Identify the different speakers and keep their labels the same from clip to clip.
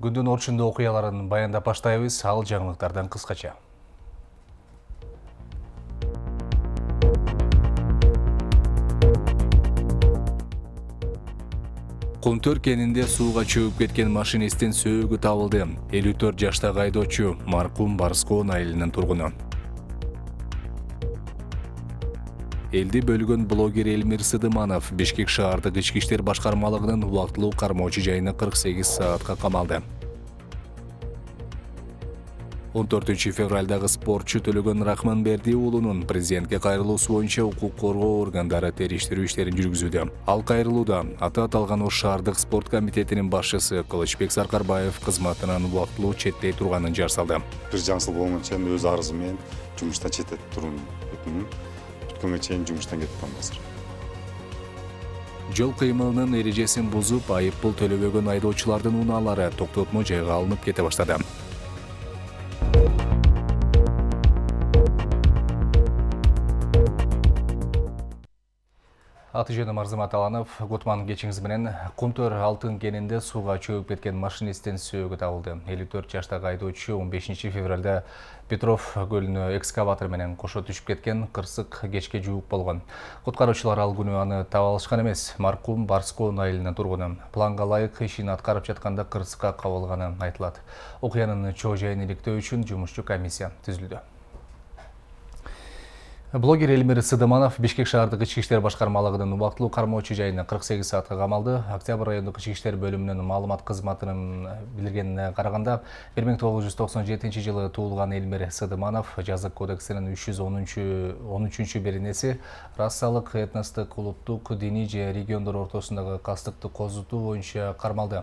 Speaker 1: Күндүн орчундуу окуяларын баяндап баштайбыз, ал жаңылыктардан кыскача. Кумтөр кенинде сууга чөгүп кеткен машинисттин сөөгү табылды. 54 жаштагы айдоочу маркум Барскоон айылынын тургуну. Элди бөлгөн блогер Элмир Сыдыманов Бишкек шаардык ички иштер башкармалыгынын убактылуу кармоочу жайына 48 саатка камалды. 14 февралдагы спортчу Төлөгөн Рахманберди уулунун президентке кайрылуусу боюнча укук коргоо органдары териштирүү иштерин жүргүзүүдө. Ал кайрылууда аты аталган Ош шаардык спорт комитетинин башчысы Кылычбек Саркарбаев кызматынан убактылуу четтей турганын жар салды.
Speaker 2: Бир жаңсыл болгон чейин өз арызы менен жумуштан четтетип турууну өтүндүм. Бүткөнгө чейин жумуштан кетип атам азыр.
Speaker 1: Жол кыймылынын эрежесин бузуп, айыппул төлөбөгөн айдоочулардын унаалары токтотмо жайга алынып кете баштады. Аты жөнүм Арзымат Аланов, Гутман кечиңиз менен. Кумтөр алтын кенинде сууга чөгүп кеткен машинисттин сөөгү табылды. 54 жаштагы айдоочу 15 февралда Петров көлүнө экскаватор менен кошо түшүп кеткен, кырсык кечке жуук болгон. Куткаруучулар ал күнү аны таба алышкан эмес. Маркум Барскоон айылынын тургуну. Планга ылайык ишин аткарып жатканда кырсыкка кабылганы айтылат. Окуянын чоо жайын иликтөө үчүн жумушчу комиссия түзүлдү. Блогер Элмир Сыдыманов Бишкек шаардык ички иштер башкармалыгынын убактылуу кармоочу жайына 48 саатка камалды. Октябрь райондук ички иштер бөлүмүнүн маалымат кызматынын билдиргенине караганда 1997 жылы туулган Элмир Сыдыманов жазык кодексинин 313 беренеси расалык, этностук, улуттук, диний же региондор ортосундагы кастыкты козутуу боюнча кармалды.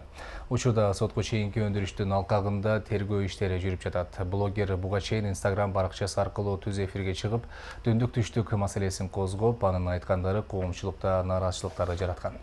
Speaker 1: Учурда сотко чейинки өндүрүштүн алкагында тергөө иштери жүрүп жатат. Блогер буга чейин Instagram баракчасы аркылуу түз эфирге чыгып, түндүк түштүк маселесин козгоп, анын айткандары коомчулукта нааразычылыктарды жараткан.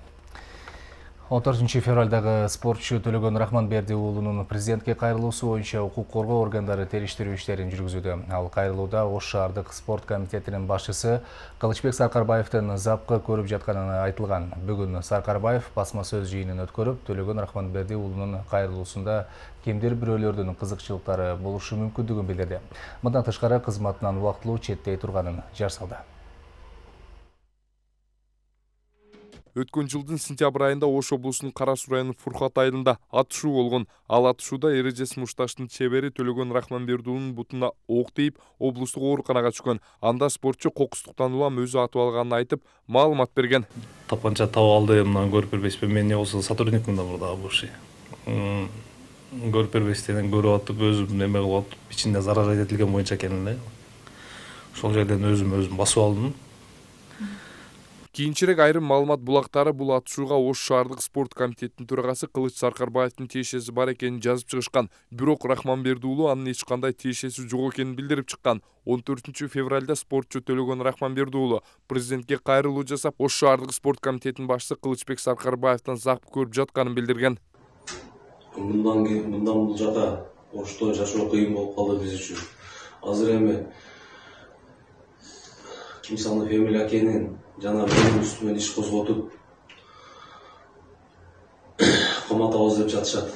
Speaker 1: 14 февралдагы спортчу Төлөгөн Рахманберди уулунун президентке кайрылуусу боюнча укук коргоо органдары териштирүү иштерин жүргүзүүдө. Ал кайрылууда Ош шаардык спорт комитетинин башчысы Кылычбек Саркарбаевдин запкы көрүп жатканы айтылган. Бүгүн Саркарбаев басма сөз жыйынын өткөрүп, Төлөгөн Рахманберди уулунун кайрылуусунда кимдир бирөөлөрдүн кызыкчылыктары болушу мүмкүндүгүн билдирди. Мындан тышкары кызматынан убактылуу четтей турганын жар салды.
Speaker 3: Өткөн жылдын сентябрь айында Ош облусунун Кара Суу районунун Фуркат айылында атышуу болгон. Ал атышууда эрежесин ушташтын чебери Төлөгөн Рахманбердиунун бутуна ок тийип, облустук ооруканага түшкөн. Анда спортчу кокустуктан улам өзү атып алганын айтып, маалымат берген.
Speaker 4: Тапанча таап алды, мына көрүп бербейсизби, мен эмне болсо сотрудникмин да мурда бывший. Көрүп бербейсизден көрүп атып, өзүм неме кылып атып, ичинде зарар этилген боюнча экен эле. Ошол жерден өзүм басып алдым.
Speaker 3: Кийинчерээк айрым маалымат булактары бул атышууга Ош шаардык спорт комитетинин төрагасы Кылыч Саркарбаевдин тиешеси бар экенин жазып чыгышкан. Бирок Рахманберди уулу анын эч кандай тиешеси жок экенин билдирип чыккан. 14 февралда спортчу Төлөгөн Рахманберди уулу президентке кайрылуу жасап, Ош шаардык спорт комитетинин башчысы Кылычбек Саркарбаевдин запкы көрүп жатканын билдирген.
Speaker 5: Мындан бул жака Ошто жашоо кыйын болуп калды биз үчүн. Азыр эми Кимсанов Эмиль акенин жана менин үстүмөн иш козготуп каматабыз деп жатышат.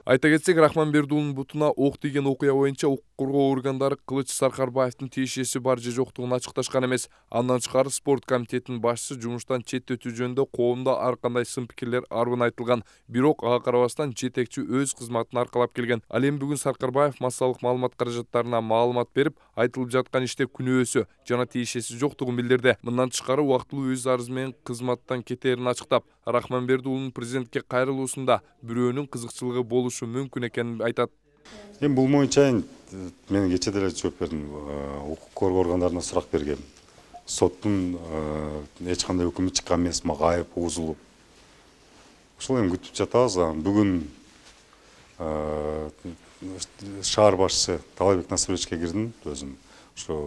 Speaker 3: Айта кетсек, Рахманберди уулунун бутуна ок тийген окуя боюнча укук коргоо органдары Кылыч Саркарбаевдин тиешеси бар же жоктугун ачыкташкан эмес. Андан тышкары спорт комитетинин башчысы жумуштан четтетүү жөнүндө коомдо ар кандай сын пикирлер арбын айтылган. Бирок ага карабастан жетекчи өз кызматын аркалап келген. Ал эми бүгүн Саркарбаев массалык маалымат каражаттарына маалымат берип, айтылып жаткан иште күнөөсү жана тиешеси жоктугун билдирди. Мындан тышкары убактылуу өз арызы менен кызматтан кетерин ачыктап, Рахманберди уулунун президентке кайрылуусунда бирөөнүн кызыкчылыгы болушу мүмкүн экенин айтат.
Speaker 2: Эми бул боюнча мен кечээ деле жооп бердим. Укук коргоо органдарына сурак бергем. Соттун эч кандай өкүмү чыккан эмес, мага айып угузулуп. Ошол эми күтүп жатабыз. Бүгүн шаар башчысы Талайбек Насырбековичке кирдим өзүм. Ошо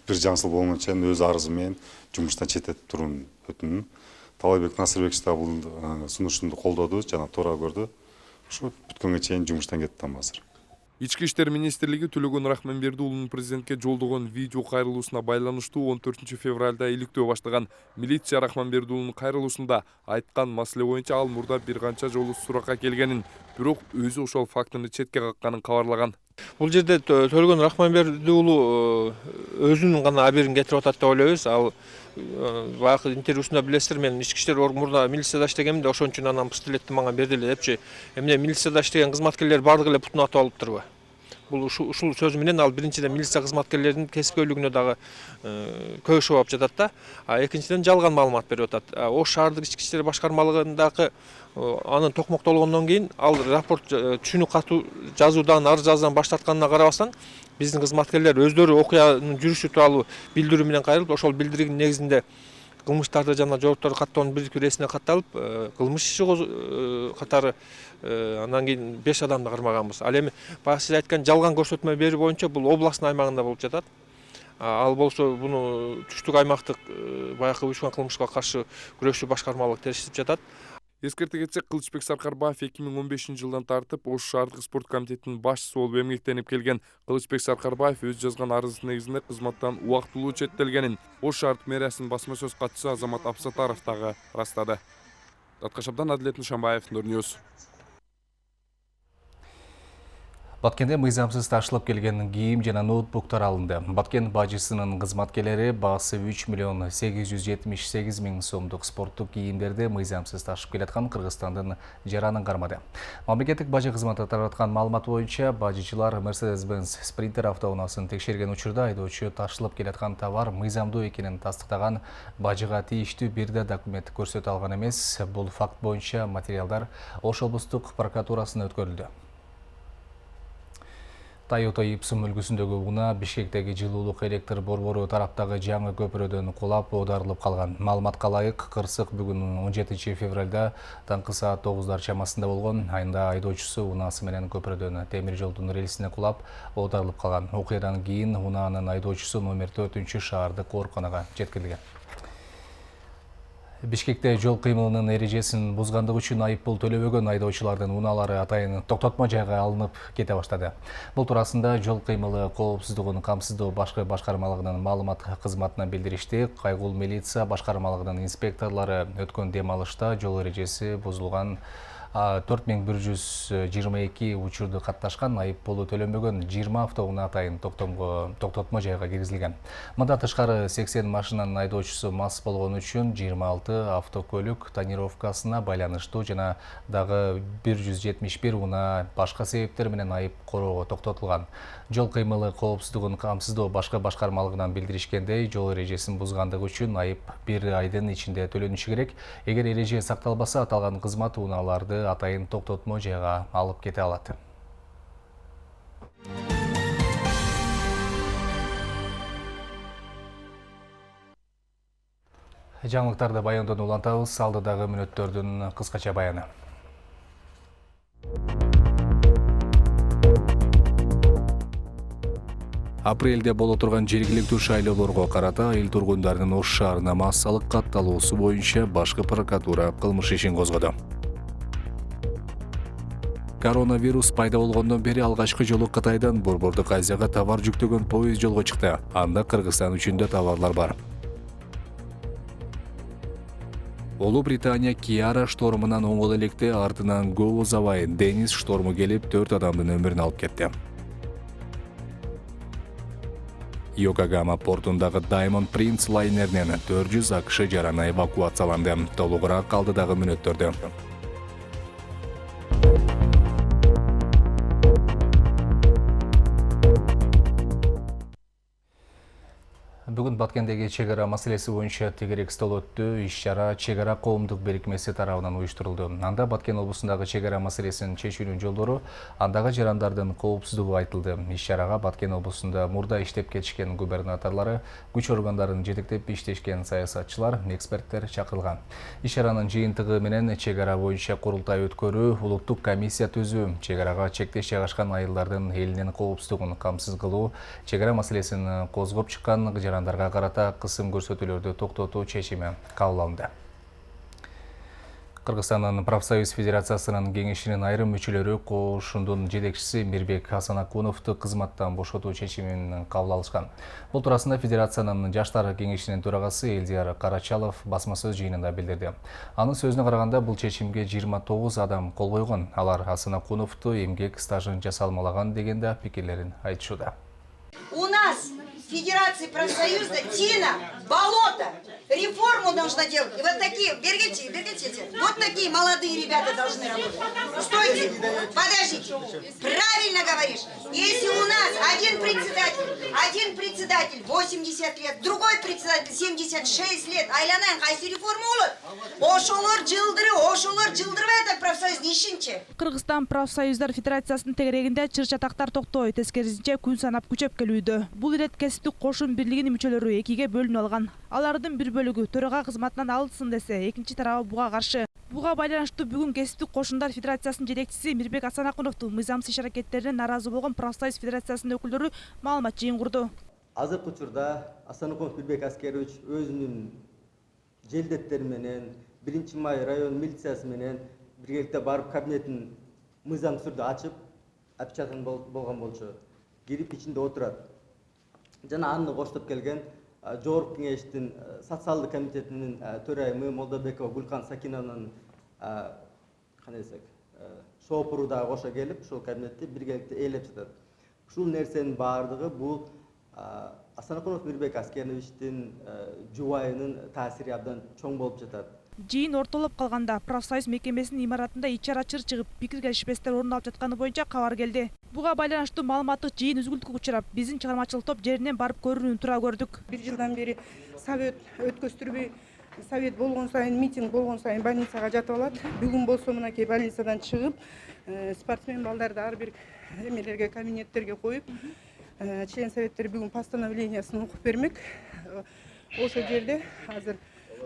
Speaker 2: бир жаңсыл болгон чейин өз арызы менен жумуштан четтетип турууну өтүндүм. Талайбек Насырбекович да бул сунушумду колдоду жана туура көрдү. Ошо бүткөнгө чейин жумуштан кетип атам азыр.
Speaker 3: Ички иштер министрлиги Төлөгөн Рахманбердиулунун президентке жолдогон видео кайрылуусуна байланыштуу 14 февралда иликтөө баштаган. Милиция Рахманбердиулунун кайрылуусунда айткан маселе боюнча ал мурда бир канча жолу суракка келгенин, бирок өзү ошол фактыны четке какканын кабарлаган.
Speaker 6: Бул жерде Төлөгөн Рахманберди уулу өзүнүн гана аберин кетирип атат деп ойлойбуз. Ал баягы интервьюсунда билесиздер, мен ички иштер мурда милицияда иштегенмин да, ошон үчүн анан пистолетти мага берди эле депчи. Эмне милицияда иштеген кызматкерлер бардыгы эле бутун атып алыптырбы? Бул ушул сөзү менен ал биринчиден милиция кызматкерлеринин кесипкөйлүгүнө дагы көйшүп алып жатат да. Экинчиден жалган маалымат берип атат. Ош шаардык ички иштер башкармалыгындагы анын токмоктолгондон кийин ал рапорт түшүнүк катуу жазуудан, арыз жазуудан баш тартканына карабастан, биздин кызматкерлер өздөрү окуянын жүрүшү тууралуу билдирүү менен кайрылып, ошол билдирүүнүн негизинде кылмыштарды жана жооптор каттоонун бирдикти иресине катталып, кылмыш иши катары андан кийин 5 адамды кармаганбыз. Ал эми баягы сиз айткан жалган көрсөтмө берүү боюнча бул областный аймагында болуп жатат. Ал болсо буну түштүк аймактык баягы уюшкан кылмышка каршы күрөшүү башкармалыгы териштирип жатат.
Speaker 3: Эскерте кетсек, Кылычбек Саркарбаев 2015 жылдан тартып Ош шаардык спорт комитетинин башчысы болуп эмгектенип келген. Кылычбек Саркарбаев өз жазган арызы негизинде кызматтан убактылуу четтелгенин Ош шаардык мэриясынын басма сөз катчысы Азамат Абсатаров дагы ырастады. Аткашабдан Адилет Нышанбаев, Нурньюз.
Speaker 1: Баткенде мыйзамсыз ташылып келген кийим жана ноутбуктар алынды. Баткен бажысынын кызматкерлери баасы 3 миллион 878 миң сомдук спорттук кийимдерди мыйзамсыз ташып келаткан Кыргызстандын жаранын кармады. Мамлекеттик бажы кызматы тараткан маалымат боюнча, бажычылар Mercedes-Benz Sprinter автоунаасын текшерген учурда айдоочу ташылып келаткан товар мыйзамдуу экенин тастыктаган, бажыга тийиштүү бир да документ көрсөтө алган эмес. Бул факт боюнча материалдар Ош облустук прокуратурасына өткөрүлдү. Toyota Ipsum үлгүсүндөгү унаа Бишкектеги жылуулук электр борбору тараптагы жаңы көпүрөдөн кулап оодарылып калган. Маалыматка ылайык, кырсык бүгүн 17 февралда таңкы саат 9 чамасында болгон. Айында айдоочусу унаасы менен көпүрөдөн темир жолдун рельсине кулап оодарылып калган. Окуядан кийин унаанын айдоочусу номер 4 шаардык ооруканага жеткирилген. Бишкекте жол кыймылынын эрежесин бузгандык үчүн айыппул төлөбөгөн айдоочулардын унаалары атайын токтотмо жайга алынып кете баштады. Бул туурасында жол кыймылы коопсуздугун камсыздоо башкы башкармалыгынын маалымат кызматына билдиришти. Кайгул милиция башкармалыгынын инспекторлору өткөн дем алышта жол эрежеси бузулган 4122 учурду катташкан, айыппулу төлөнбөгөн 20 автоунаа атайын токтотмо жайга киргизилген. Мындан тышкары 80 машинанын айдоочусу мас болгон үчүн 26 автокөлүк тонировкасына байланыштуу жана дагы 171 унаа башка себептер менен айып короого токтотулган. Жол кыймылы коопсуздугун камсыздоо башкы башкармалыгынан билдиришкендей, жол эрежесин бузгандык үчүн айып 1 айдын ичинде төлөнүшү керек. Эгер эреже сакталбаса, аталган кызмат унааларды атайын токтотмо жайга алып кете алат. Жаңылыктарды баяндоону улантабыз, алдыдагы мүнөттөрдүн кыскача баяны. Апрелде боло турган жергиликтүү шайлоолорго карата эл тургундарынын Ош шаарына массалык катталуусу боюнча башкы прокуратура кылмыш ишин козгоду. Коронавирус пайда болгондон бери алгачкы жолу Кытайдан Борбордук Азияга товар жүктөгөн поезд жолго чыкты. Анда Кыргызстан үчүн да товарлар бар. Улуу Британия Киара штормунан оңол электе артынан Гоуз абай Денис шторму келип 4 адамдын өмүрүн алып кетти. Йокогама портундагы Diamond Prince лайнеринен 400 АКШ жараны эвакуацияланды. Толугураак алдыдагы мүнөттөрдө. Бүгүн Баткендеги чегара маселеси боюнча тегерек стол өттү. Иш-чара чегара коомдук берекмеси тарабынан уюштурулду. Анда Баткен облусундагы чегара маселесин чечүүнүн жолдору, андагы жарандардын коопсуздугу айтылды. Иш-чарага Баткен облусунда мурда иштеп кетишкен губернаторлору, күч органдарын жетектеп иштешкен саясатчылар, эксперттер чакырылган. Иш-чаранын жыйынтыгы менен чегара боюнча курултай өткөрүү, улуттук комиссия түзүү, чегарага чектеш жайгашкан айылдардын элинин коопсуздугун камсыз кылуу, чегара маселесин козгоп чыккан жарандарга карата кысым көрсөтүүлөрдү токтотуу чечими кабыл алынды. Кыргызстандын профсоюз федерациясынын кеңешинин айрым мүчөлөрү кошундун жетекчиси Мирбек Асанакуновду кызматтан бошотуу чечимин кабыл алышкан. Бул туурасында федерациянын жаштар кеңешинин төрагасы Элдияр Карачалов басма сөз жыйынында билдирди. Анын сөзүнө караганда бул чечимге 29 адам кол койгон. Алар Асанакуновду эмгек стажын жасалмалаган деген да пикирлерин айтышууда.
Speaker 7: У нас в Федерации профсоюза тина, болото, реформу нужно делать. И вот такие, бергите, вот такие молодые ребята должны работать. Стойте, подождите. Правильно говоришь. Если у нас один председатель 80 лет, другой председатель 76 лет, айланан кайсы реформа болот? Ошолор жылдырбай атат профсоюздун ишинчи.
Speaker 8: Кыргызстан профсоюздар федерациясынын тегерегинде чыр-чатактар токтойт, тескерисинче күн санап күчөп келүүдө. Бул ирет кесиптик кошун бирлигинин мүчөлөрү экиге бөлүнүп алган. Алардын бир бөлүгү төрага кызматынан алынсын десе, экинчи тарабы буга каршы. Буга байланыштуу бүгүн кесиптик кошундар федерациясынын жетекчиси Мирбек Асанакуновду мыйзамсыз иш-аракеттерине нааразы болгон профсоюз федерациясынын өкүлдөрү маалымат жыйын курду.
Speaker 9: Азыркы учурда Асанакунов Мирбек Аскерович өзүнүн желдеттери менен 1-май район милициясы менен биргеликте барып кабинетин мыйзамдуу түрдө ачып, опечатан болгон болчу. Кирип ичинде отурат. Жана аны коштоп келген Жогорку кеңештин социалдык комитетинин төрайымы Молдобекова Гулкан Сакинанын шоопуру да кошо келип, ушул кабинетти биргеликте ээлеп жатат. Ушул нерсенин баардыгы бул Асанакунов Мирбек Аскеровичтин жубайынын таасири абдан чоң болуп жатат.
Speaker 8: Жыйын ортолоп калганда профсоюз мекемесинин имаратында ич-чара чыр чыгып, пикир келишпестер орун алып жатканы боюнча кабар келди. Буга байланыштуу маалыматтык жыйын үзгүлтүккө учурап, биздин чыгармачылык топ жеринен барып көрүүнү туура көрдүк.
Speaker 10: Бир жылдан бери совет өткөздүрбөй, совет болгон сайын, митинг болгон сайын больницага жатып алат. Бүгүн болсо мынакей больницадан чыгып, спортсмен балдарды ар бир эмелерге, кабинеттерге коюп, член советтер бүгүн постановлениясын окуп бермек. Ошол жерде азыр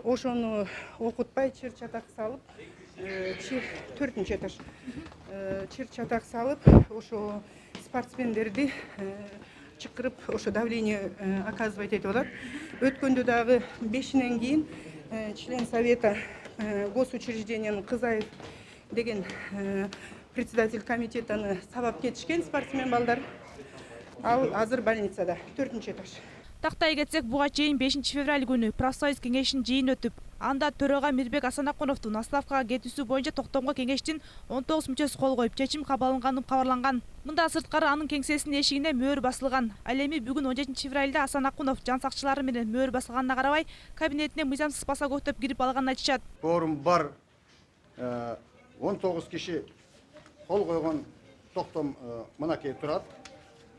Speaker 10: ошону окутпай чыр-чатак салып, 4-чү этаж чыр-чатак салып, ошо спортсмендерди чакырып, ошо давление оказывать этип атат. Өткөндө дагы 5-нен кийин член совета госучреждениянын Кызаев деген председатель комитетаны сабап кетишкен спортсмен балдар. Ал азыр больницада 4-чү этаж.
Speaker 8: Тактай кетсек, буга чейин 5-февраль күнү профсоюз кеңешинин жыйын өтүп, анда төрага Мирбек Асанакуновдун отставкага кетүүсү боюнча токтомго кеңештин 19 мүчөсү кол коюп, чечим кабыл алынганы кабарланган. Мында сырткары анын кеңсесинин эшигине мөөр басылган. Ал эми бүгүн 17-февралда Асанакунов жан сакчылары менен мөөр басылганына карабай, кабинетине мыйзамсыз баса көктөп кирип алганын айтышат.
Speaker 11: Форум бар 19 киши кол койгон токтом мынакей турат.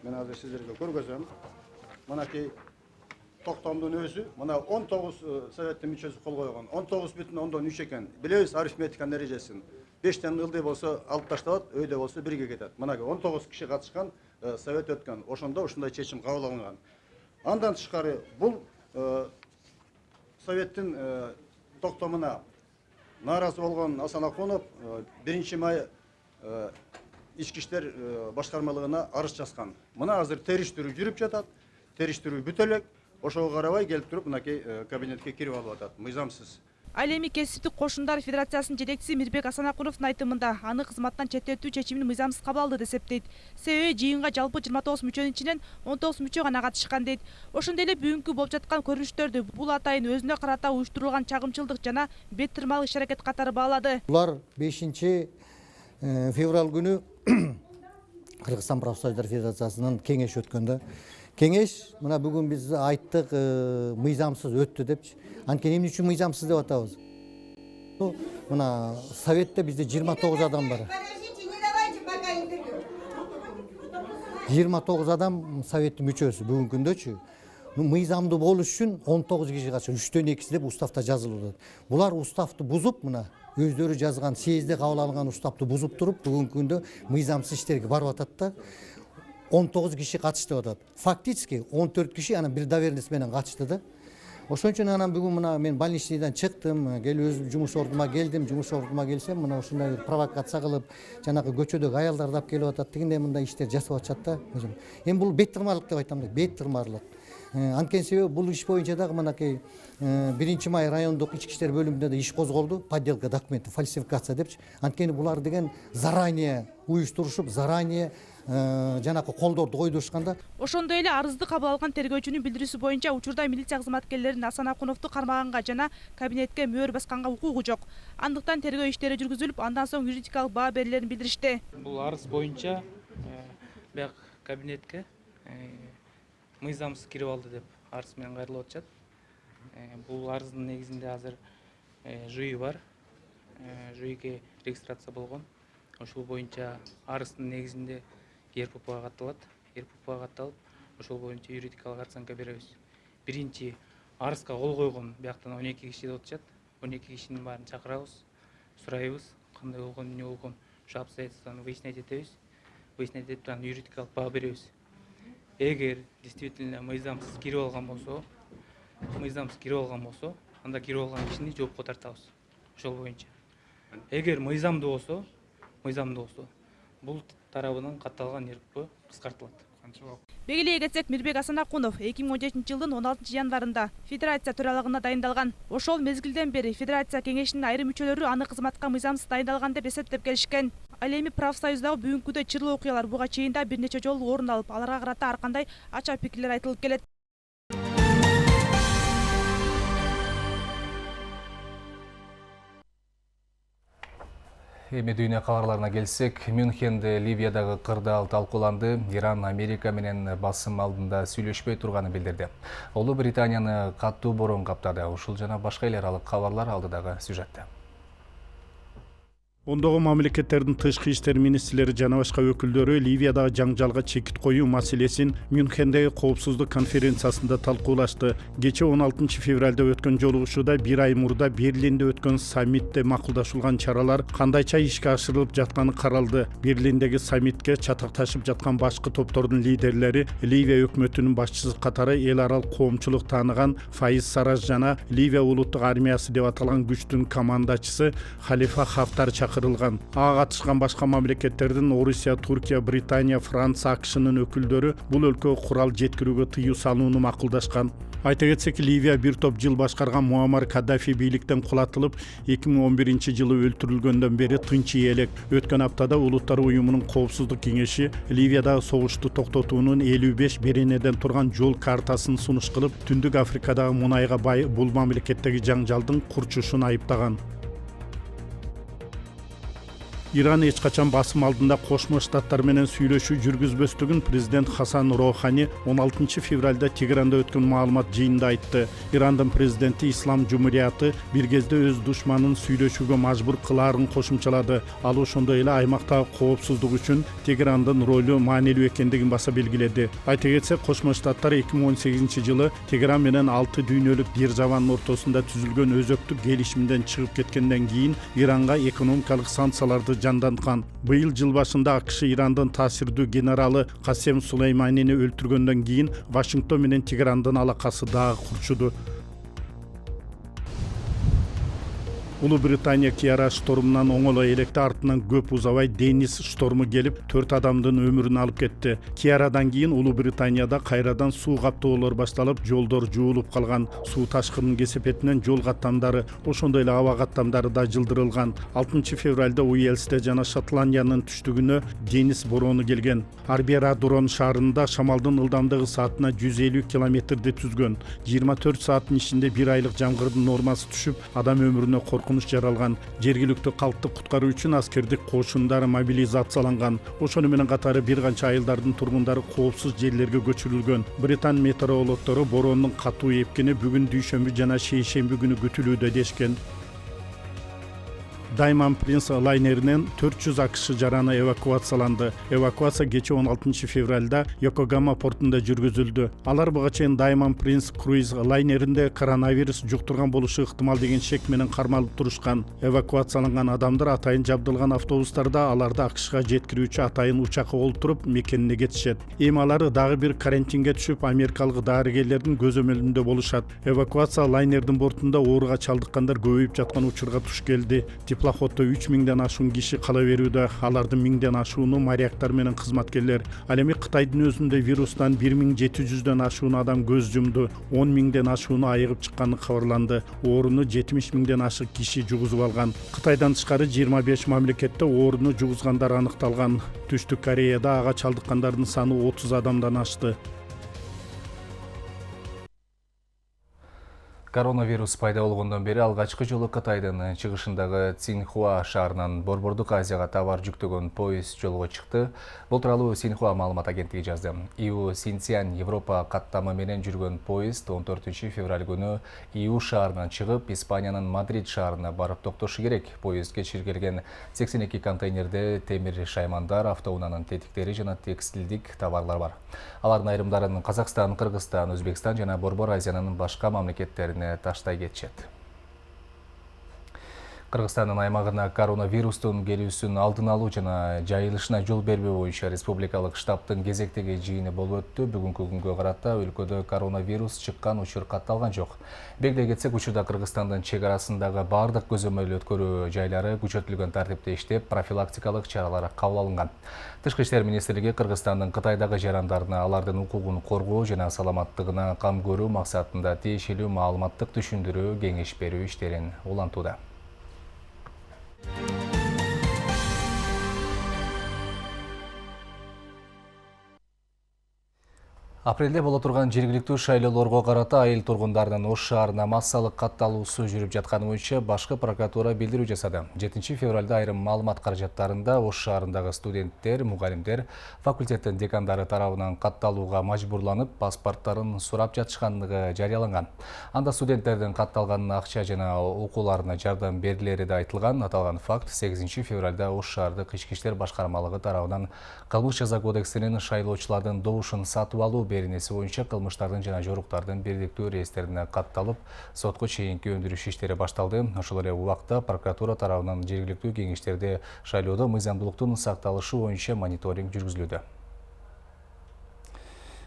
Speaker 11: Мен азыр сиздерге көргөзөм. Мынакей токтомдун өзү мына 19 советтин мүчөсү кол койгон. 19,3 экен. Билебиз арифметика нережесин. 5тен ылдый болсо алып ташталат, өйдө болсо 1ге кетет. Мынакей 19 киши катышкан совет өткөн. Ошондо ушундай чечим кабыл алынган. Андан тышкары бул советтин токтомуна нааразы болгон Асанакунов 1-май ички иштер башкармалыгына арыз жазган. Мына азыр териштирүү жүрүп жатат. Териштирүү бүтө элек. Ошого карабай келип туруп мынакей кабинетке кирип алып атат. Мыйзамсыз.
Speaker 8: Ал эми кесиптик кошундар федерациясынын жетекчиси Мирбек Асанакуновдун айтымында аны кызматтан четтетүү чечимин мыйзамсыз кабыл алды деп эсептейт. Себеби жыйынга жалпы 29 мүчөнүн ичинен 19 мүчө гана катышкан дейт. Ошондой эле бүгүнкү болуп жаткан көрүнүштөрдү бул атайын өзүнө карата уюштурулган чагымчылдык жана бет тырмалык иш-аракет катары баалады.
Speaker 12: Булар 5-февраль күнү Кыргызстан профсоюздар федерациясынын кеңеш өткөндө. Кеңеш мына бүгүн биз айттык мыйзамсыз өттү депчи. Анткени эмне үчүн мыйзамсыз деп атабыз? Мына советте бизде 29 адам бар. 29 адам советтин мүчөсү бүгүнкү күндөчү. Мыйзамдуу болуш үчүн 19 киши катышат. 3төн 2 деп уставда жазылып атат. Булар уставды бузуп, мына өздөрү жазган съезде кабыл алынган уставды бузуп туруп, бүгүнкү күндө мыйзамсыз иштерге барып атат да. 19 киши катышты деп атат. Фактически 14 киши анан бир доверенность менен катышты да. Ошон үчүн анан бүгүн мына мен больничныйдан чыктым, келип өз жумуш ордума келдим. Жумуш ордума келсем, мына ушундай бир провокация кылып, жанагы көчөдөгү аялдарды алып келип атат дегенде мындай иштер жасап атышат да. Эми бул бет тырмарлык деп айтам да, бет тырмарлык. Анткени себеби бул иш боюнча дагы мынакей 1 май райондук ички иштер бөлүмүндө да иш козголду. Подделка документи, фальсификация депчи. Анткени булар деген заранее уюштурушуп, заранее жанакы колдорду койдурушканда.
Speaker 8: Ошондой эле арызды кабыл алган тергөөчүнүн билдирүүсү боюнча учурда милиция кызматкерлеринин Асан Акуновду кармаганга жана кабинетке мөөр басканга укугу жок. Андыктан тергөө иштери жүргүзүлүп, андан соң юридикалык баа берилерин билдиришти.
Speaker 13: Бул арыз боюнча бияк кабинетке мыйзамсыз кирип алды деп арыз менен кайрылып атышат. Бул арыздын негизинде азыр жыйы бар. Жыйге регистрация болгон. Ошол боюнча арыздын негизинде РППга катталат. РППга катталып, ошол боюнча юридикалык оценка беребиз. Биринчи арызга кол койгон бияктан 12 киши деп атышат. 12 кишинин баарын чакырабыз, сурайбыз, кандай болгон, эмне болгон, ошо обстоятельствону выяснять этебиз. Выяснять этип анан юридикалык баа беребиз. Эгер действительно мыйзамсыз кирип алган болсо, анда кирип алган кишини жоопко тартабыз. Ошол боюнча. Эгер мыйзамдуу болсо, бул тарабынан катталган РПП кыскартылат.
Speaker 8: Белгилей кетсек, Мирбек Асан Акунов 2017-жылдын 16 январында федерация төралыгына дайындалган. Ошол мезгилден бери федерация кеңешинин айрым мүчөлөрү аны кызматка мыйзамсыз дайындалган деп эсептеп келишкен. Ал эми профсоюздагы бүгүнкүдө чырлуу окуялар буга чейин да бир нече жолу орун алып, аларга карата ар кандай ача пикирлер айтылып келет.
Speaker 1: Эми дүйнө кабарларына келсек, Мюнхенде Ливиядагы кырдаал талкууланды. Иран Америка менен басым алдында сүйлөшпөй турганын билдирди. Улуу Британияны катуу борон каптады. Ушул жана башка эл аралык кабарлар алдыдагы сюжетте.
Speaker 14: Ондогу мамлекеттердин тышкы иштер министрлери жана башка өкүлдөрү Ливиядагы жаңжалга чекит коюу маселесин Мюнхендеги коопсуздук конференциясында талкуулашты. Кече 16 февралда өткөн жолугушууда бир ай мурда Берлинде өткөн саммитте макулдашылган чаралар кандайча ишке ашырылып жатканы каралды. Берлиндеги саммитке чатакташып жаткан башкы топтордун лидерлери Ливия өкмөтүнүн башчысы катары эл аралык коомчулук тааныган Фаиз Сараж жана Ливия улуттук армиясы деп аталган күчтүн командачысы Халифа Хафтар чакырылган. Ага катышкан башка мамлекеттердин Орусия, Туркия, Британия, Франция, АКШнын өкүлдөрү бул өлкөгө курал жеткирүүгө тыюу салууну макулдашкан. Айта кетсек, Ливия бир топ жыл башкарган Муаммар Каддафи бийликтен кулатылып, 2011 жылы өлтүрүлгөндөн бери тынч элек. Өткөн аптада Улуттар уюмунун коопсуздук кеңеши Ливиядагы согушту токтотуунун 55 беренеден турган жол картасын сунуш кылып, Түндүк Африкадагы мунайга бай бул мамлекеттеги жаңжалдын курчушун айыптаган. Иран эч качан басым алдында Кошмо Штаттар менен сүйлөшүү жүргүзбөстүгүн президент Хасан Рохани 16 февралда Тегранда өткөн маалымат жыйынында айтты. Ирандын президенти Ислам Жумурияты бир кезде өз душманын сүйлөшүүгө мажбур кылаарын кошумчалады. Ал ошондой эле аймактагы коопсуздук үчүн Теграндын ролу маанилүү экендигин баса белгиледи. Айта кетсек, Кошмо Штаттар 2018 жылы Тегран менен 6 дүйнөлүк державанын ортосунда түзүлгөн өзөктүк келишимден чыгып кеткенден кийин Иранга экономикалык санкцияларды жанданткан. Быйыл жыл башында АКШ Ирандын таасирдүү генералы Касем Сулейманини өлтүргөндөн кийин Вашингтон менен Теграндын алакасы дагы курчуду. Улуу Британия Киара штормунан оңолой электе, артынан көп узабай Денис шторму келип 4 адамдын өмүрүн алып кетти. Киарадан кийин Улуу Британияда кайрадан суу каптоолор башталып, жолдор жуулуп калган. Суу ташкынынын кесепетинен жол каттамдары, ошондой эле аба каттамдары да жылдырылган. 6 февралда Уэльсте жана Шотландиянын түштүгүнө Денис бороону келген. Арберадурон шаарында шамалдын ылдамдыгы саатына 150 километрди түзгөн. 24 сааттын ичинде 1 айлык жамгырдын нормасы түшүп, адам өмүрүнө коркунуч жаралган. Жергиликтүү калкты куткаруу үчүн аскердик кошундары мобилизацияланган. Ошону менен катары бир канча айылдардын тургундары коопсуз жерлерге көчүрүлгөн. Британ метеорологтору бороондун катуу эпкини бүгүн дүйшөмбү жана шейшемби күнү күтүлүүдө дешкен. Diamond Prince лайнеринен 400 АКШ жараны эвакуацияланды. Эвакуация кече 16 февралда Йокогама портунда жүргүзүлдү. Алар буга чейин Diamond Prince круиз лайнеринде коронавирус жуктурган болушу ыктымал деген шек менен кармалып турушкан. Эвакуацияланган адамдар атайын жабдылган автобустарда аларды АКШга жеткирүүчү атайын учакка олтуруп мекенине кетишет. Эми алар дагы бир карантинге түшүп, америкалык дарыгерлердин көзөмөлүндө болушат. Эвакуация лайнердин бортунда ооруга чалдыккандар көбөйүп жаткан учурга туш келди. теплоходдо 3000ден ашуун киши кала берүүдө. Алардын 1000ден ашууну моряктар менен кызматкерлер. Ал эми Кытайдын өзүндө вирустан 1700ден ашуун адам көз жумду. 10.000ден ашууну айыгып чыкканы кабарланды. Ооруну 70.000ден ашык киши жугузуп алган. Кытайдан тышкары 25 мамлекетте ооруну жугузгандар аныкталган. Түштүк Кореяда ага чалдыккандардын саны 30 адамдан ашты.
Speaker 1: Коронавирус пайда болгондон бери алгачкы жолу Кытайдын чыгышындагы Цинхуа шаарынан Борбордук Азияга товар жүктөгөн поезд жолго чыкты. Бул тууралуу Синхуа маалымат агенттиги жазды. Иу Синцзян Европа каттамы менен жүргөн поезд 14 февраль күнү Иу шаарынан чыгып, Испаниянын Мадрид шаарына барып токтошу керек. Поездге чиркелген 82 контейнерде темир шаймандар, автоунаанын тетиктери жана текстилдик товарлар бар. Алардын айрымдарын Казакстан, Кыргызстан, Өзбекстан жана Борбор Азиянын башка мамлекеттерине таштай кетишет. Кыргызстандын аймагына коронавирустун келүүсүн алдын алуу жана жайылышына жол бербөө боюнча республикалык штабтын кезектеги жыйыны болуп өттү. Бүгүнкү күнгө карата өлкөдө коронавирус чыккан учур катталган жок. Белгилей кетсек, учурда Кыргызстандын чек арасындагы бардык көзөмөл өткөрүү жайлары күчөтүлгөн тартипте иштеп, профилактикалык чаралар кабыл алынган. Тышкы иштер министрлиги Кыргызстандын Кытайдагы жарандарына алардын укугун коргоо жана саламаттыгына кам көрүү максатында тиешелүү маалыматтык түшүндүрүү, кеңеш берүү иштерин улантууда. Апрелде боло турган жергиликтүү шайлоолорго карата айыл тургундардын Ош шаарына массалык катталуусу жүрүп жатканы боюнча башкы прокуратура билдирүү жасады. 7 февралда айрым маалымат каражаттарында Ош шаарындагы студенттер, мугалимдер, факультеттин декандары тарабынан катталууга мажбурланып, паспорттарын сурап жатышкандыгы жарыяланган. Анда студенттердин катталган акча жана окууларына жардам берилери да айтылган. Аталган факт 8 февралда Ош шаардык ички иштер башкармалыгы тарабынан кылмыш жаза кодексинин шайлоочулардын добушун сатып алуу беренеси боюнча кылмыштардын жана жоруктардын бирдиктүү реестрине катталып, сотко чейинки өндүрүш иштери башталды. Ошол эле убакта прокуратура тарабынан жергиликтүү кеңештерде шайлоодо мыйзамдуулуктун сакталышы боюнча мониторинг жүргүзүлүүдө.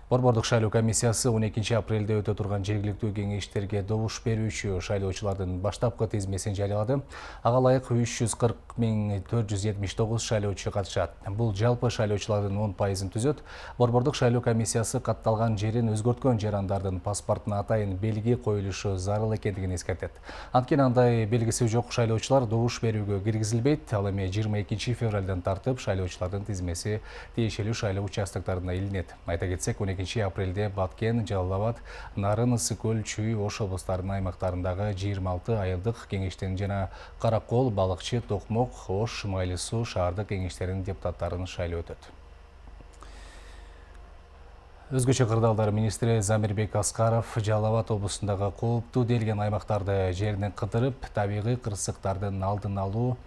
Speaker 1: Борбордук шайлоо комиссиясы 12 апрелде өтө турган жергиликтүү кеңештерге добуш берүүчү шайлоочулардын баштапкы тизмесин жарыялады. Ага ылайык 340.479 шайлоочу катышат. Бул жалпы шайлоочулардын 10%-ын түзөт. Борбордук шайлоо комиссиясы катталган жерин өзгөрткөн жарандардын паспортуна атайын белги коюлушу зарыл экендигин эскертет. Анткени андай белгиси жок шайлоочулар добуш берүүгө киргизилбейт. Ал эми 22 февралдан тартып шайлоочулардын тизмеси тиешелүү шайлоо участоктарына илинет. Айта кетсек, 12 апрелде Баткен, Жалал Абад, Нарын, Ысык-Көл, Чүй, Ош облустарынын аймактарындагы 26 айылдык кеңештин жана Каракол, Балыкчы, Токмок, Ош, Майлы Суу шаардык кеңештеринин депутаттарын шайлоо өтөт. Өзгөчө кырдаалдар министри Замирбек Аскаров Жалал Абад облусундагы кооптуу делген аймактарды жеринен кыдырып, табигый кырсыктардын алдын алуу,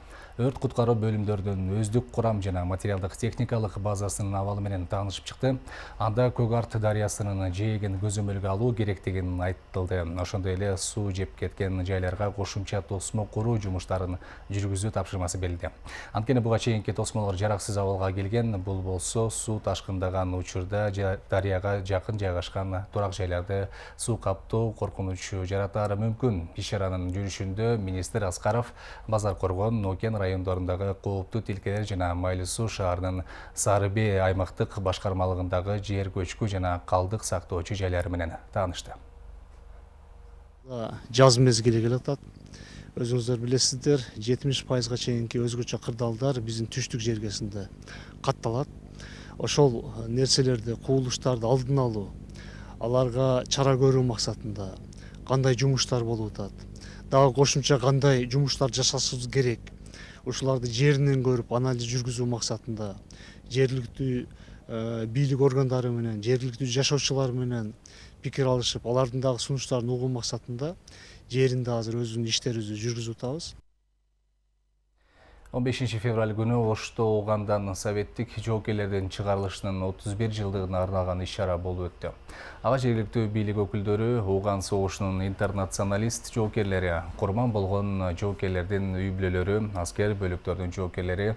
Speaker 1: өрт куткаруу бөлүмдөрдүн өздүк курам жана материалдык техникалык базасынын абалы менен таанышып чыкты. Анда Көк Арт дарыясынын жээгин көзөмөлгө алуу керектигин айтылды. Ошондой эле суу жеп кеткен жайларга кошумча тосмо куруу жумуштарын жүргүзүү тапшырмасы берилди. Анткени буга чейинки тосмолор жараксыз абалга келген. Бул болсо суу ташкындаган учурда дарыяга жакын жайгашкан турак жайларды суу каптоо коркунучу жаратары мүмкүн. Иш-чаранын жүрүшүндө министр Аскаров Базар Коргон, Нокен райондорундагы кооптуу тилкелер жана Майлы Суу шаарынын Сары Бee аймактык башкармалыгындагы жер көчкү жана калдык сактоочу жайлары менен таанышты.
Speaker 15: Жаз мезгили келатат. Өзүңүздөр билесиздер, 70%га чейинки өзгөчө кырдаалдар биздин түштүк жергесинде катталат. Ошол нерселерди, кубулуштарды алдын алуу, аларга чара көрүү максатында кандай жумуштар болуп атат, дагы кошумча кандай жумуштар жасашыбыз керек, ушуларды жеринен көрүп анализ жүргүзүү максатында жергиликтүү бийлик органдары менен, жергиликтүү жашоочулар менен пикир алышып, алардын дагы сунуштарын угуу максатында жеринде азыр өзүнүн иштерибизди жүргүзүп атабыз.
Speaker 1: 15 февраль күнү Ошто Огандан советтик жоокерлердин чыгарылышынын 31 жылдыгына арналган иш-чара болуп өттү. Ага жергиликтүү бийлик өкүлдөрү Оган согушунун интернационалист жоокерлери, курман болгон жоокерлердин үй бүлөлөрү, аскер бөлүктөрдүн жоокерлери,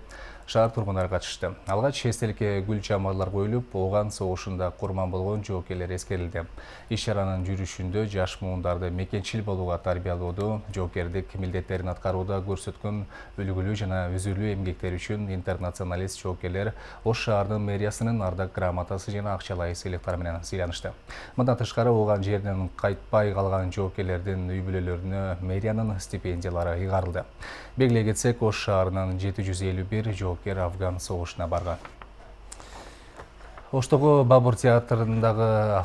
Speaker 1: шаар тургундары катышты. Алгач эстеликке гүл чамарлар коюлуп, Оган согушунда курман болгон жоокерлер эскерилди. Иш-чаранын жүрүшүндө жаш муундарды мекенчил болууга тарбиялоодо, жоокердик милдеттерин аткарууда көрсөткөн үлгүлүү жана үзүрлүү эмгектери үчүн интернационалист жоокерлер Ош шаардын мэриясынын ардак грамотасы жана акчалай сыйлыктар менен сыйланышты. Мындан тышкары Оган жеринен кайтпай калган жоокерлердин үй бүлөлөрүнө мэриянын стипендиялары ыйгарылды. Белгилей кетсек, Ош шаарынын 751 жоокер Афган согушуна барган. Оштогу Бабур театрындагы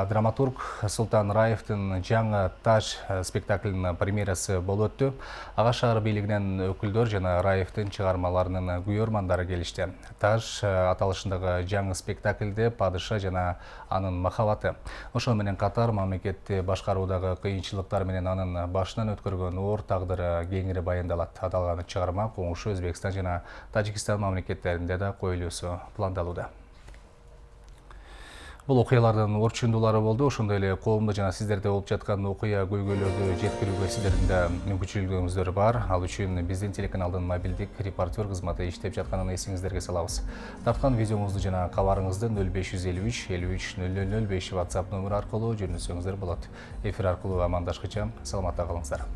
Speaker 1: драматург Султан Раевдин жаңы Таж спектаклинин премьерасы болуп өттү. Ага шаар бийлигинен өкүлдөр жана Раевдин чыгармаларынын күйөрмандары келишти. Таж аталышындагы жаңы спектакльде падыша жана анын махабаты, ошо менен катар мамлекетти башкаруудагы кыйынчылыктар менен анын башынан өткөргөн оор тагдыры кеңири баяндалат. Аталган чыгарма коңшу Өзбекстан жана Тажикстан мамлекеттеринде да коюлуусу пландалууда. Бул окуялардын орчундуулары болду. Ошондой эле коомдо жана сиздерде болуп жаткан окуя көйгөйлөрдү жеткирүүгө сиздердин да мүмкүнчүлүгүңүздөр бар. Ал үчүн биздин телеканалдын мобилдик репортер кызматы иштеп жатканын эсиңиздерге салабыз. Тарткан видеоңузду жана кабарыңызды 0553 53 0005 WhatsApp номер аркылуу жөнөтсөңүздөр болот. Эфир аркылуу амандашкыча саламатта калыңыздар.